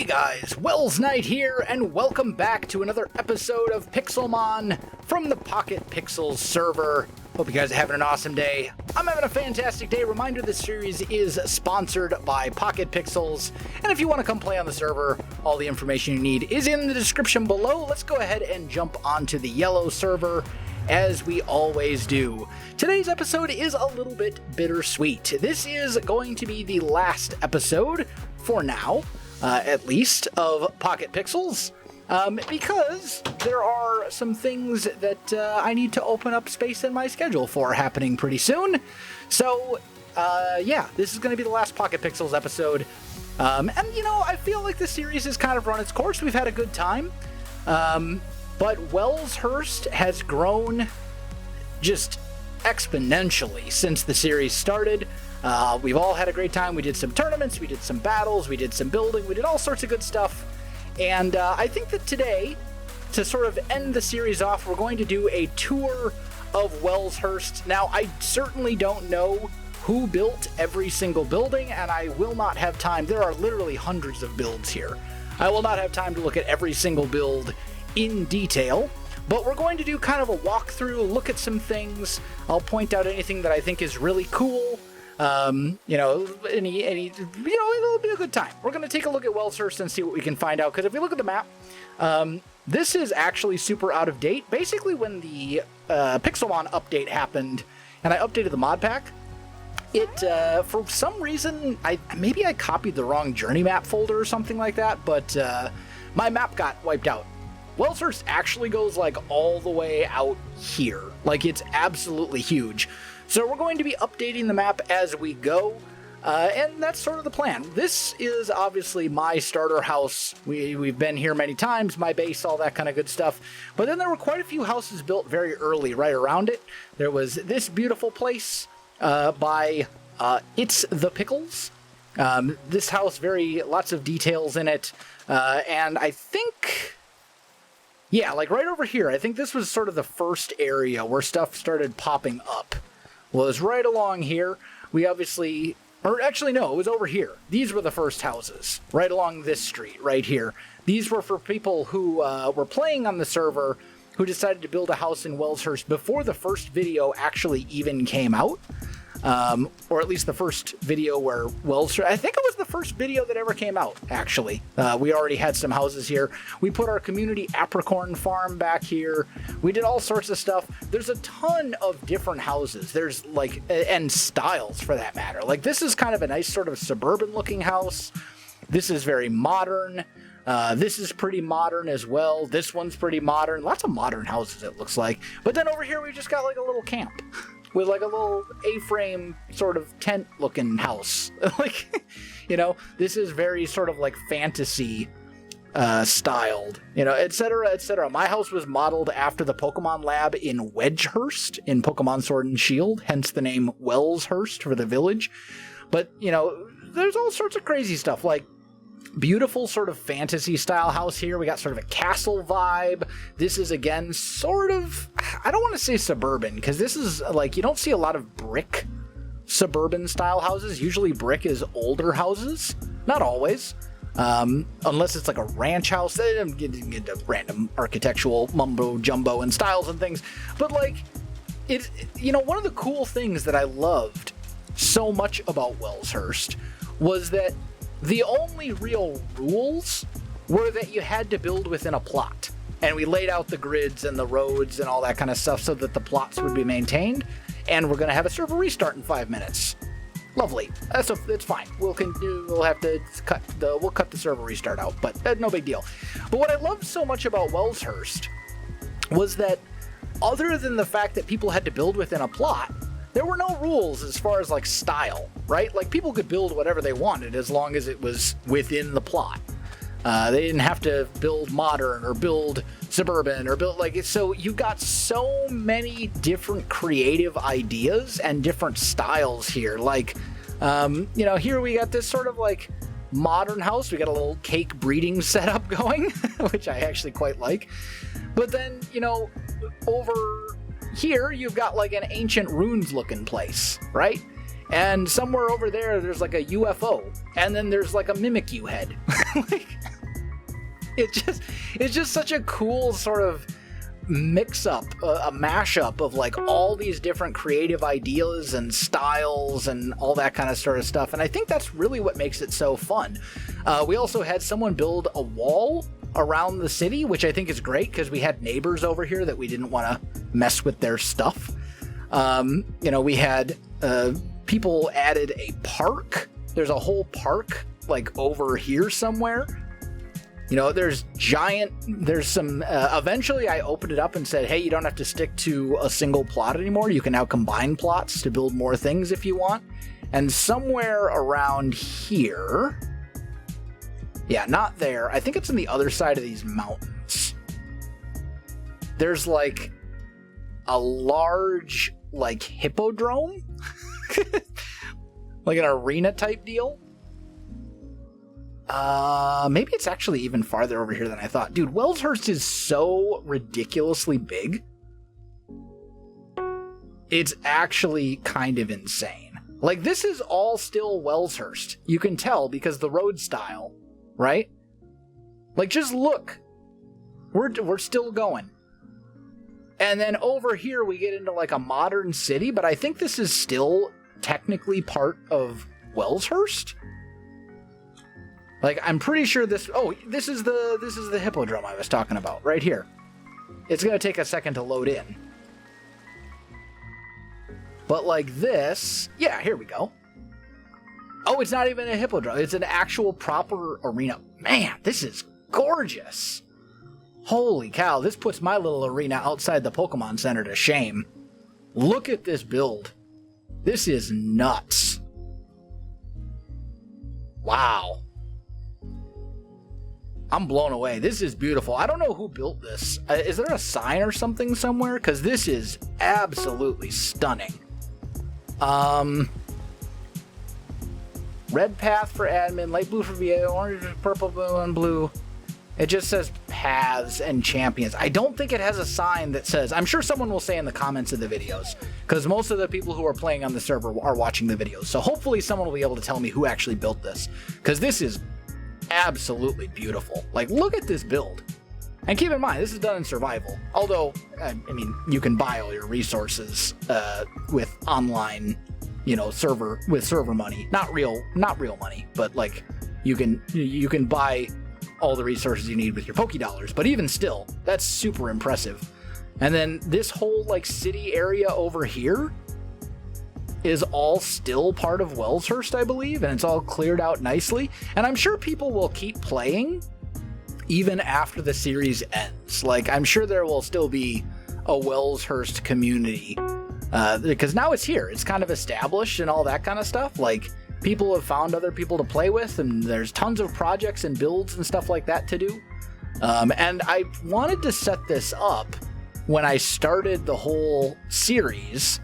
Hey guys, Welsknight here, and welcome back to another episode of Pixelmon from the PocketPixels server. Hope you guys are having an awesome day. I'm having a fantastic day. Reminder, this series is sponsored by PocketPixels, and if you want to come play on the server, all the information you need is in the description below. Let's go ahead and jump onto the yellow server, as we always do. Today's episode is a little bit bittersweet. This is going to be the last episode, for now, at least, of PocketPixels, because there are some things that I need to open up space in my schedule for happening pretty soon. So, yeah, this is going to be the last PocketPixels episode. And, you know, I feel like the series has kind of run its course. We've had a good time. But Welshurst has grown just exponentially since the series started. We've all had a great time. We did some tournaments, we did some battles, we did some building, we did all sorts of good stuff. And I think that today, to sort of end the series off, we're going to do a tour of Welshurst. Now, I certainly don't know who built every single building, and I will not have time. There are literally hundreds of builds here. I will not have time to look at every single build in detail, but we're going to do kind of a walkthrough, look at some things. I'll point out anything that I think is really cool. You know, it'll be a good time. We're going to take a look at Welshurst and see what we can find out, because if we look at the map, this is actually super out of date. Basically, when the Pixelmon update happened, and I updated the mod pack, it, for some reason, maybe I copied the wrong journey map folder or something like that, but my map got wiped out. Welshurst actually goes like all the way out here. Like, it's absolutely huge. So we're going to be updating the map as we go, and that's sort of the plan. This is obviously my starter house. We've been here many times, my base, all that kind of good stuff. But then there were quite a few houses built very early right around it. There was this beautiful place by It's the Pickles. This house, lots of details in it, and I think... yeah, like right over here, I think this was sort of the first area where stuff started popping up. Well, it's right along here. We obviously... or actually, no, it was over here. These were the first houses, right along this street, right here. These were for people who were playing on the server, who decided to build a house in Welshurst before the first video actually even came out. Or at least the first video where Welshurst... I think it was the first video that ever came out, actually. We already had some houses here. We put our community apricorn farm back here. We did all sorts of stuff. There's a ton of different houses. There's, like... and styles, for that matter. Like, this is kind of a nice sort of suburban-looking house. This is very modern. This is pretty modern as well. This one's pretty modern. Lots of modern houses, it looks like. But then over here, we just got, like, a little camp. With like a little A-frame sort of tent-looking house. Like, you know, this is very sort of like fantasy styled, you know, etc., etc. My house was modeled after the Pokemon lab in Welshurst in Pokemon Sword and Shield, hence the name Welshurst for the village. But, you know, there's all sorts of crazy stuff, like beautiful sort of fantasy style house here. We got sort of a castle vibe. This is, again, sort of, I don't want to say suburban, because this is like, you don't see a lot of brick suburban style houses. Usually brick is older houses. Not always. Unless it's like a ranch house. I'm getting into random architectural mumbo jumbo and styles and things. But like, it, you know, one of the cool things that I loved so much about Welshurst was that the only real rules were that you had to build within a plot. And we laid out the grids and the roads and all that kind of stuff so that the plots would be maintained. And we're going to have a server restart in 5 minutes. Lovely. It's fine. We'll have to cut the server restart out, but no big deal. But what I loved so much about Welshurst was that other than the fact that people had to build within a plot, there were no rules as far as like style, right? Like, people could build whatever they wanted as long as it was within the plot. They didn't have to build modern or build suburban or build like it. So you got so many different creative ideas and different styles here. Like, you know, here we got this sort of like modern house. We got a little cake breeding setup going, which I actually quite like. But then, you know, over here, you've got like an ancient ruins looking place, right? And somewhere over there, there's like a UFO, and then there's like a Mimikyu head. It's just such a cool sort of mix-up, a mashup of like all these different creative ideas and styles and all that kind of sort of stuff. And I think that's really what makes it so fun. We also had someone build a wall around the city, which I think is great because we had neighbors over here that we didn't want to mess with their stuff. We had people added a park. There's a whole park like over here somewhere. There's some, eventually I opened it up and said, hey, you don't have to stick to a single plot anymore. You can now combine plots to build more things if you want. And somewhere around here, yeah, not there. I think it's on the other side of these mountains. There's like a large, like hippodrome, like an arena type deal. Maybe it's actually even farther over here than I thought. Dude, Welshurst is so ridiculously big. It's actually kind of insane. Like, this is all still Welshurst. You can tell because the road style, right? Like, just look. We're still going. And then over here we get into like a modern city, but I think this is still technically part of Welshurst. Like, I'm pretty sure this is the hippodrome I was talking about right here. It's going to take a second to load in. But like this, yeah, here we go. Oh, it's not even a hippodrome. It's an actual proper arena. Man, this is gorgeous. Holy cow, this puts my little arena outside the Pokemon Center to shame. Look at this build. This is nuts. Wow. I'm blown away. This is beautiful. I don't know who built this. Is there a sign or something somewhere? Because this is absolutely stunning. Red path for admin, light blue for VA, orange, purple, blue, and blue. It just says paths and champions. I don't think it has a sign that says... I'm sure someone will say in the comments of the videos, because most of the people who are playing on the server are watching the videos. So hopefully someone will be able to tell me who actually built this, because this is absolutely beautiful. Like, look at this build. And keep in mind, this is done in survival. Although, I mean, you can buy all your resources with online, server money. Not real money, but like you can buy all the resources you need with your Pokédollars. But even still, that's super impressive. And then this whole like city area over here is all still part of Welshurst, I believe, and it's all cleared out nicely. And I'm sure people will keep playing even after the series ends. Like, I'm sure there will still be a Welshurst community because now it's here. It's kind of established and all that kind of stuff. Like, people have found other people to play with, and there's tons of projects and builds and stuff like that to do. And I wanted to set this up when I started the whole series.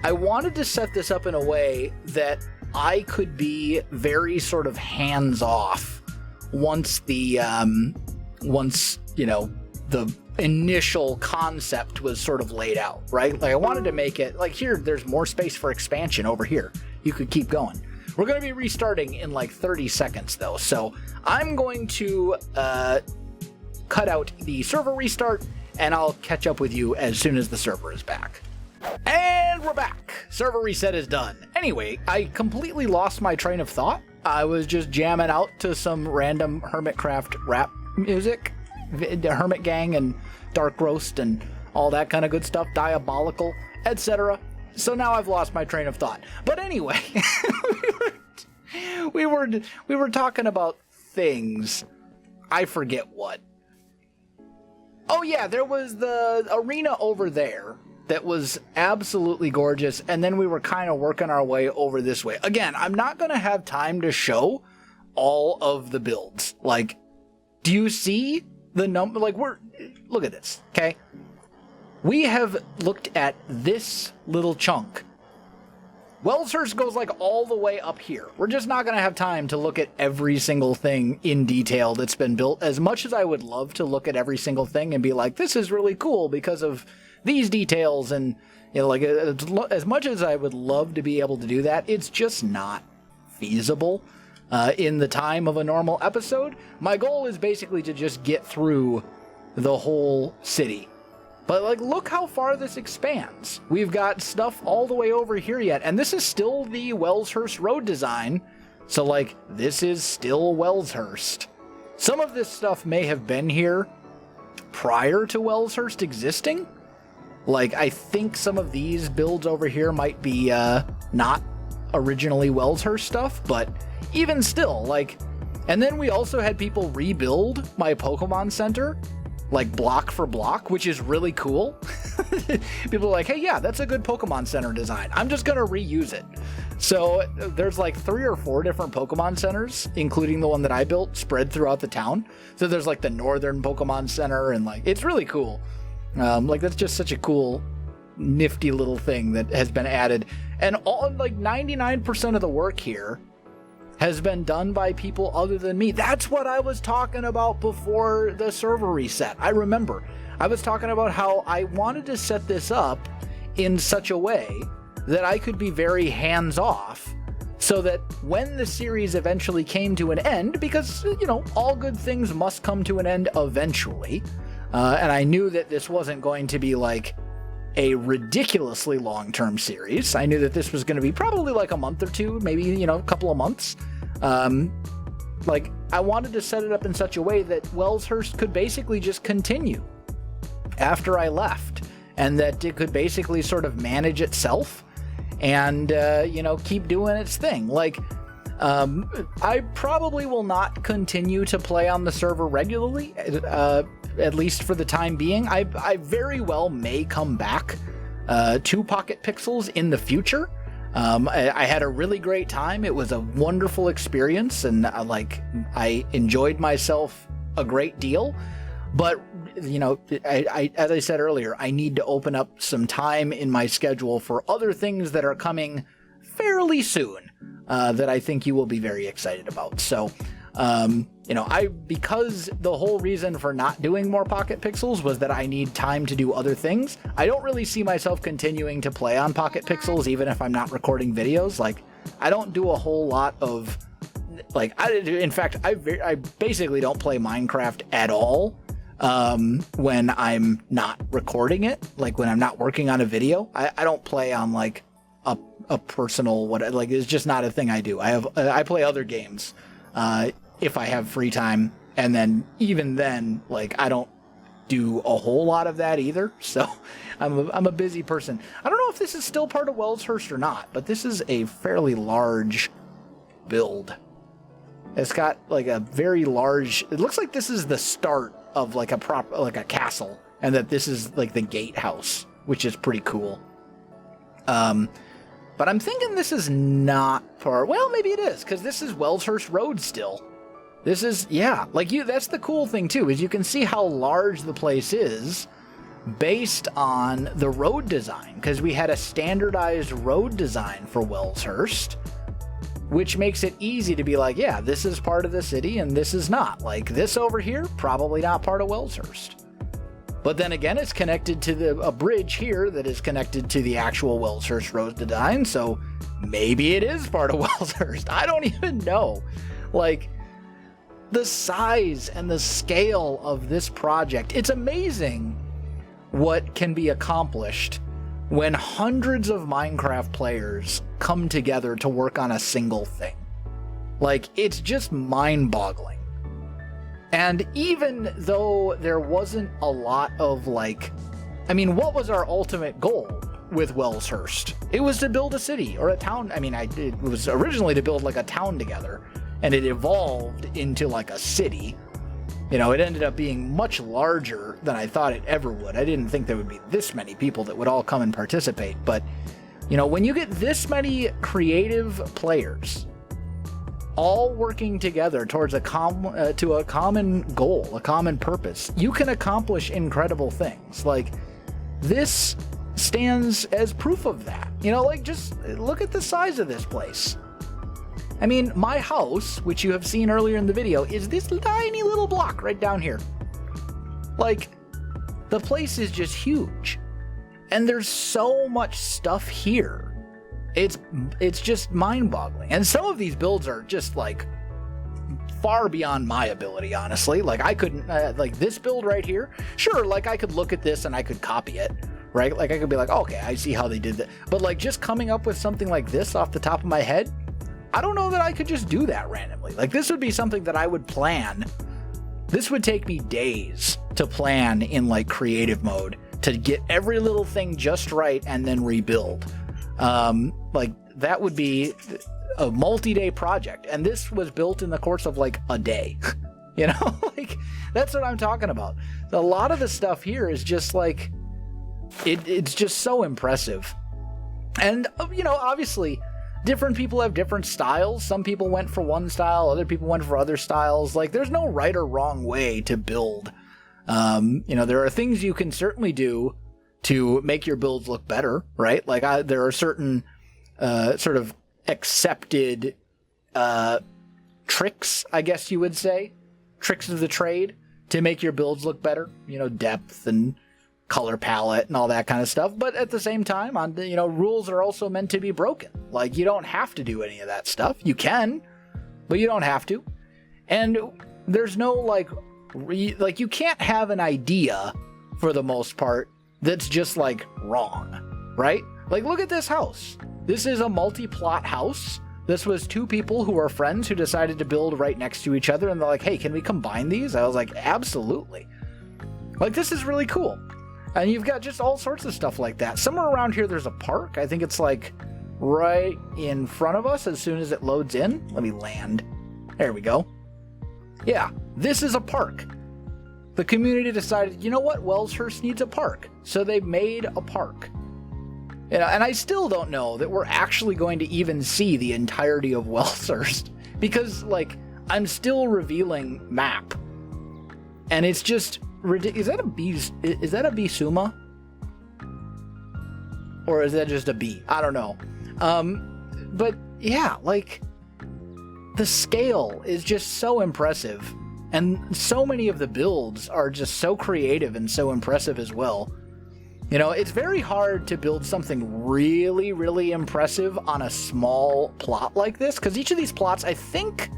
I wanted to set this up in a way that I could be very sort of hands-off once the initial concept was sort of laid out, right? Like, I wanted to make it like, here, there's more space for expansion over here. You could keep going. We're going to be restarting in like 30 seconds though. So I'm going to cut out the server restart, and I'll catch up with you as soon as the server is back. And we're back. Server reset is done. Anyway, I completely lost my train of thought. I was just jamming out to some random Hermitcraft rap music, the Hermit Gang and Dark Roast and all that kind of good stuff, Diabolical, etc. So now I've lost my train of thought. But anyway, we were talking about things. I forget what. Oh yeah, there was the arena over there that was absolutely gorgeous, and then we were kind of working our way over this way. Again, I'm not going to have time to show all of the builds. Like, do you see the number? Like, look at this, okay? We have looked at this little chunk. Welshurst goes like all the way up here. We're just not going to have time to look at every single thing in detail that's been built. As much as I would love to look at every single thing and be like, this is really cool because of these details, and like as much as I would love to be able to do that, it's just not feasible. in the time of a normal episode. My goal is basically to just get through the whole city. But like, look how far this expands. We've got stuff all the way over here yet, and this is still the Welshurst road design. So like, this is still Welshurst. Some of this stuff may have been here prior to Welshurst existing. Like, I think some of these builds over here might be not originally Welshurst stuff, but even still, like... And then we also had people rebuild my Pokemon Center, like block for block, which is really cool. People are like, hey, yeah, that's a good Pokemon Center design. I'm just going to reuse it. So there's like 3 or 4 different Pokemon Centers, including the one that I built, spread throughout the town. So there's like the Northern Pokemon Center, and like, it's really cool. Like, that's just such a cool, nifty little thing that has been added. And all, like, 99% of the work here has been done by people other than me. That's what I was talking about before the server reset. I remember. I was talking about how I wanted to set this up in such a way that I could be very hands-off, so that when the series eventually came to an end, because, you know, all good things must come to an end eventually, and I knew that this wasn't going to be like a ridiculously long-term series. I knew that this was going to be probably like a month or two, maybe, you know, a couple of months. Like, I wanted to set it up in such a way that Welshurst could basically just continue after I left, and that it could basically sort of manage itself and, you know, keep doing its thing. Like, I probably will not continue to play on the server regularly, at least for the time being. I very well may come back to PocketPixels in the future. I had a really great time. It was a wonderful experience, and I enjoyed myself a great deal. But, you know, as I said earlier, I need to open up some time in my schedule for other things that are coming fairly soon, that I think you will be very excited about. So, you know, because the whole reason for not doing more PocketPixels was that I need time to do other things, I don't really see myself continuing to play on PocketPixels, even if I'm not recording videos. Like, I don't do a whole lot of, like, in fact, I basically don't play Minecraft at all, when I'm not recording it. Like, when I'm not working on a video, I don't play on, like, a personal, like, it's just not a thing I do. I play other games, if I have free time, and then even then, like, I don't do a whole lot of that either. So I'm a busy person. I don't know if this is still part of Welshurst or not, but this is a fairly large build. It's got like a very large, it looks like this is the start of like a castle, and that this is like the gatehouse, which is pretty cool. But I'm thinking this is not part, well, maybe it is, because this is Welshurst Road still. This is, yeah, like that's the cool thing too, is you can see how large the place is based on the road design, because we had a standardized road design for Welshurst, which makes it easy to be like, yeah, this is part of the city and this is not. Like, this over here, probably not part of Welshurst. But then again, it's connected to a bridge here that is connected to the actual Welshurst road design, so maybe it is part of Welshurst. I don't even know. Like, the size and the scale of this project, it's amazing what can be accomplished when hundreds of Minecraft players come together to work on a single thing. Like, it's just mind-boggling. And even though there wasn't a lot of, like, I mean, what was our ultimate goal with Welshurst? It was to build a city or a town. I mean, it was originally to build like a town together, and it evolved into like a city. You know, it ended up being much larger than I thought it ever would. I didn't think there would be this many people that would all come and participate. But, you know, when you get this many creative players all working together towards to a common goal, a common purpose, you can accomplish incredible things. Like, this stands as proof of that. You know, like, just look at the size of this place. I mean, my house, which you have seen earlier in the video, is this tiny little block right down here. Like, the place is just huge. And there's so much stuff here. It's just mind-boggling. And some of these builds are just, like, far beyond my ability, honestly. Like, I couldn't, like, this build right here, sure, like, I could look at this and I could copy it, right? Like, I could be like, okay, I see how they did that. But, like, just coming up with something like this off the top of my head, I don't know that I could just do that randomly. Like, this would be something that I would plan. This would take me days to plan in, like, creative mode to get every little thing just right and then rebuild. Like, that would be a multi-day project, and this was built in the course of like a day. You know, like, that's what I'm talking about. A lot of the stuff here is just like it's just so impressive. And you know, obviously different people have different styles. Some people went for one style, other people went for other styles. Like, there's no right or wrong way to build. You know, there are things you can certainly do to make your builds look better, right? Like, there are certain sort of accepted tricks, I guess you would say, tricks of the trade to make your builds look better, you know, depth and color palette and all that kind of stuff. But at the same time, you know, rules are also meant to be broken. Like, you don't have to do any of that stuff. You can, but you don't have to. And there's no like you can't have an idea for the most part that's just like wrong, right? Like, look at this house. This is a multi-plot house. This was two people who are friends who decided to build right next to each other, and they're like, hey, can we combine these? I was like, absolutely. Like, this is really cool. And you've got just all sorts of stuff like that. Somewhere around here there's a park. I think it's like right in front of us as soon as it loads in. Let me land. There we go. Yeah, this is a park. The community decided, you know what, Welshurst needs a park. So they made a park. You know, and I still don't know that we're actually going to even see the entirety of Welshurst, because, like, I'm still revealing map, and it's just ridiculous. Is that a bee suma? Or is that just a bee? I don't know. But yeah, like, the scale is just so impressive, and so many of the builds are just so creative and so impressive as well. You know, it's very hard to build something really, really impressive on a small plot like this, because each of these plots, I think,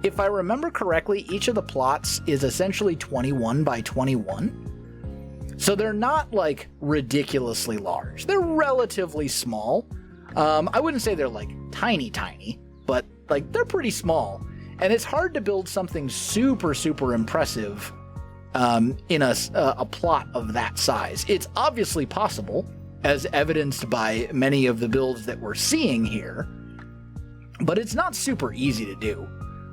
if I remember correctly, each of the plots is essentially 21 by 21. So they're not, like, ridiculously large. They're relatively small. I wouldn't say they're, like, tiny, but, like, they're pretty small. And it's hard to build something super, super impressive in a plot of that size. It's obviously possible, as evidenced by many of the builds that we're seeing here, but it's not super easy to do.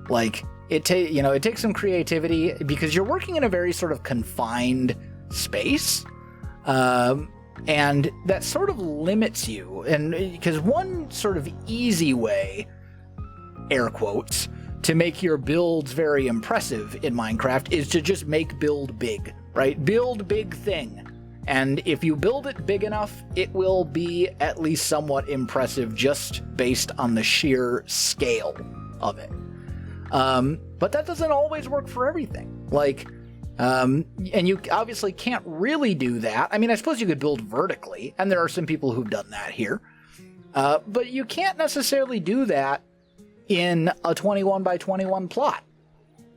Like, it takes some creativity, because you're working in a very sort of confined space, and that sort of limits you. And because one sort of easy way, air quotes, to make your builds very impressive in Minecraft is to just make build big, right? Build big thing. And if you build it big enough, it will be at least somewhat impressive just based on the sheer scale of it. But that doesn't always work for everything. Like, and you obviously can't really do that. I mean, I suppose you could build vertically, and there are some people who've done that here. But you can't necessarily do that in a 21 by 21 plot.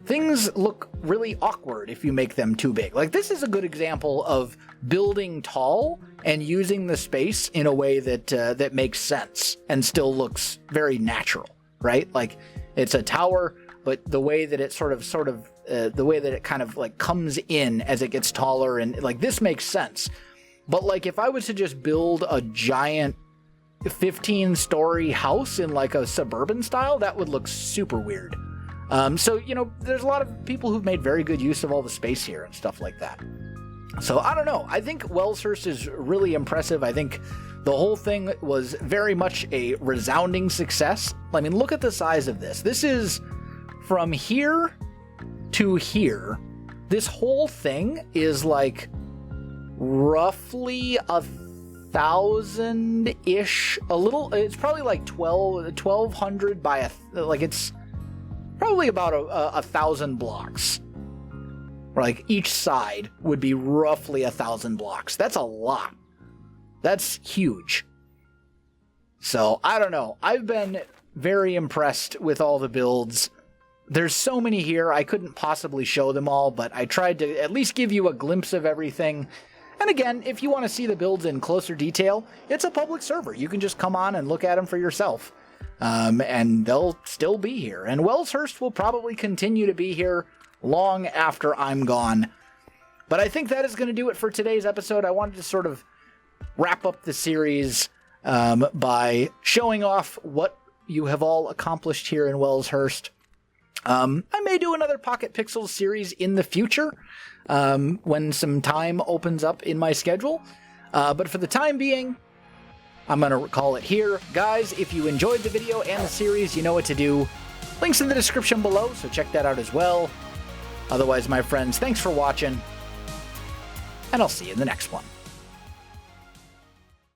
Things look really awkward if you make them too big. Like, this is a good example of building tall and using the space in a way that that makes sense and still looks very natural, right? Like, it's a tower, but the way that it sort of the way that it kind of like comes in as it gets taller, and like, this makes sense. But like, if I was to just build a giant 15-story house in like a suburban style, that would look super weird. So, you know, there's a lot of people who've made very good use of all the space here and stuff like that. So I don't know. I think Welshurst is really impressive. I think the whole thing was very much a resounding success. I mean, look at the size of this. This is from here to here. This whole thing is like roughly 1,000-ish, a little, it's probably like 1,200 by it's probably about 1,000 blocks. Like, each side would be roughly 1,000 blocks. That's a lot. That's huge. So, I don't know. I've been very impressed with all the builds. There's so many here, I couldn't possibly show them all, but I tried to at least give you a glimpse of everything. And again, if you want to see the builds in closer detail, it's a public server. You can just come on and look at them for yourself. And they'll still be here. And Welshurst will probably continue to be here long after I'm gone. But I think that is going to do it for today's episode. I wanted to sort of wrap up the series by showing off what you have all accomplished here in Welshurst. I may do another PocketPixels series in the future when some time opens up in my schedule. But for the time being, I'm going to call it here. Guys, if you enjoyed the video and the series, you know what to do. Links in the description below, so check that out as well. Otherwise, my friends, thanks for watching, and I'll see you in the next one.